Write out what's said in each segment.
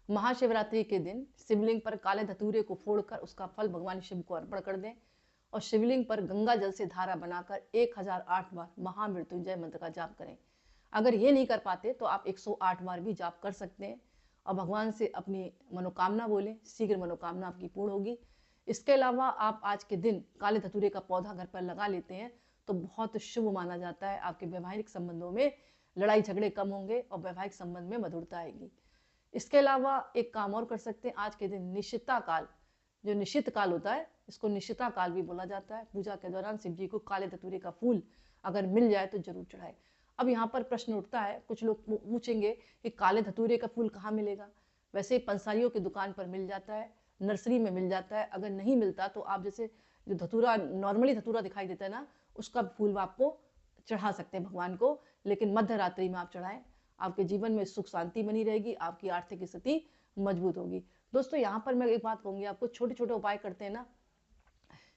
महाशिवरात्रि के दिन शिवलिंग पर काले धतूरे को फोड़कर उसका फल भगवान शिव को अर्पण कर दें और शिवलिंग पर गंगा जल से धारा बनाकर 1008 बार महामृत्युंजय मंत्र का जाप करें। अगर ये नहीं कर पाते तो आप 108 बार भी जाप कर सकते हैं और भगवान से अपनी मनोकामना बोलें, शीघ्र मनोकामना आपकी पूर्ण होगी। इसके अलावा आप आज के दिन काले धतूरे का पौधा घर पर लगा लेते हैं तो बहुत शुभ माना जाता है। आपके वैवाहिक संबंधों में लड़ाई झगड़े कम होंगे और वैवाहिक संबंध में मधुरता आएगी। इसके अलावा एक काम और कर सकते हैं, आज के दिन निशिता काल, जो निशित काल होता है, इसको निशिता काल भी बोला जाता है। पूजा के दौरान शिव जी को काले धतूरे का फूल अगर मिल जाए तो जरूर चढ़ाए। अब यहाँ पर प्रश्न उठता है, कुछ लोग पूछेंगे कि काले धतूरे का फूल कहाँ मिलेगा। वैसे पंसारियों की दुकान पर मिल जाता है, नर्सरी में मिल जाता है। अगर नहीं मिलता तो आप जैसे जो धतूरा नॉर्मली धतूरा दिखाई देता है ना, उसका फूल आपको चढ़ा सकते हैं भगवान को, लेकिन मध्य रात्रि में आप चढ़ाएं। आपके जीवन में सुख शांति बनी रहेगी, आपकी आर्थिक स्थिति मजबूत होगी। दोस्तों यहाँ पर मैं एक बात कहूंगी आपको, छोटे छोटे उपाय करते हैं ना,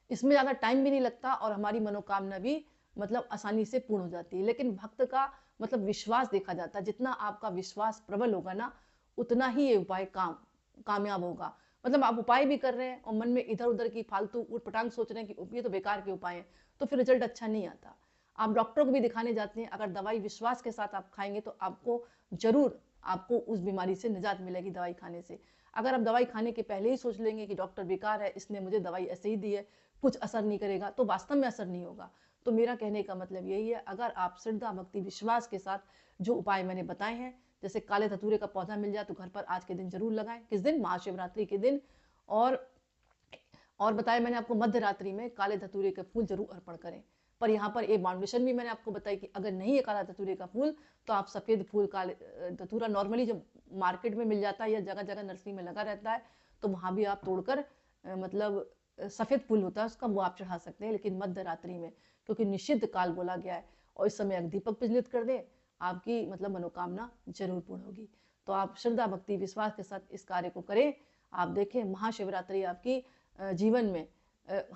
इसमें ज़्यादा टाइम भी नहीं लगता और हमारी मनोकामना भी मतलब आसानी से पूर्ण हो जाती है। लेकिन भक्त का मतलब विश्वास देखा जाता है, जितना आपका विश्वास प्रबल होगा ना उतना ही ये उपाय कामयाब होगा। मतलब आप उपाय भी कर रहे हैं और मन में इधर उधर की फालतू उटपटांग सोच रहे हैं कि ये तो बेकार के उपाय हैं, तो फिर रिजल्ट अच्छा नहीं आता। आप डॉक्टर को भी दिखाने जाते हैं, अगर दवाई विश्वास के साथ आप खाएंगे तो आपको जरूर आपको उस बीमारी से निजात मिलेगी दवाई खाने से। अगर आप दवाई खाने के पहले ही सोच लेंगे कि डॉक्टर बेकार है, इसने मुझे दवाई ऐसे ही दी है, कुछ असर नहीं करेगा, तो वास्तव में असर नहीं होगा। तो मेरा कहने का मतलब यही है, अगर आप श्रद्धा भक्ति विश्वास के साथ जो उपाय मैंने बताए हैं, जैसे काले धतूरे का पौधा मिल जाए तो घर पर आज के दिन जरूर लगाएं। किस दिन? महाशिवरात्रि के दिन। और बताया मैंने आपको मध्य रात्रि में काले धतूरे के फूल जरूर अर्पण करें। पर यहाँ पर एक बाउंडेशन भी मैंने आपको बताई कि अगर नहीं है काला धतूरे का फूल तो आप सफेद फूल काले धतूरा नॉर्मली जो मार्केट में मिल जाता है या जगह जगह नर्सरी में लगा रहता है, तो वहां भी आप तोड़कर मतलब सफेद फूल होता है उसका, वो आप चढ़ा सकते हैं, लेकिन मध्य रात्रि में, क्योंकि निषिद्ध काल बोला गया है। और इस समय अगर दीपक प्रज्वलित कर दें, आपकी मतलब मनोकामना जरूर पूर्ण होगी। तो आप श्रद्धा भक्ति विश्वास के साथ इस कार्य को करें। आप देखें महाशिवरात्रि आपकी जीवन में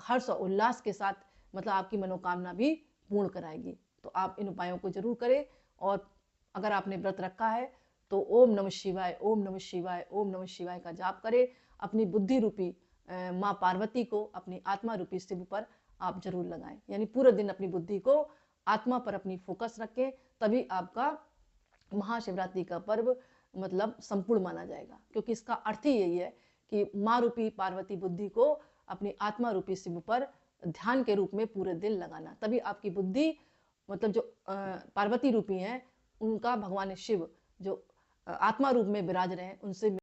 हर्ष और उल्लास के साथ मतलब आपकी मनोकामना भी पूर्ण कराएगी। तो आप इन उपायों को जरूर करें। और अगर आपने व्रत रखा है तो ओम नमः शिवाय, ओम नमः शिवाय, ओम नमः शिवाय का जाप करें। अपनी बुद्धि रूपी माँ पार्वती को अपनी आत्मा रूपी शिव पर आप जरूर लगाएं। यानी पूरे दिन अपनी बुद्धि को आत्मा पर अपनी फोकस रखें, तभी आपका महाशिवरात्रि का पर्व मतलब संपूर्ण माना जाएगा। क्योंकि इसका अर्थ ही यही है कि माँ रूपी पार्वती बुद्धि को अपनी आत्मा रूपी शिव पर ध्यान के रूप में पूरे दिन लगाना, तभी आपकी बुद्धि मतलब जो पार्वती रूपी हैं उनका भगवान शिव जो आत्मा रूप में विराज रहे हैं उनसे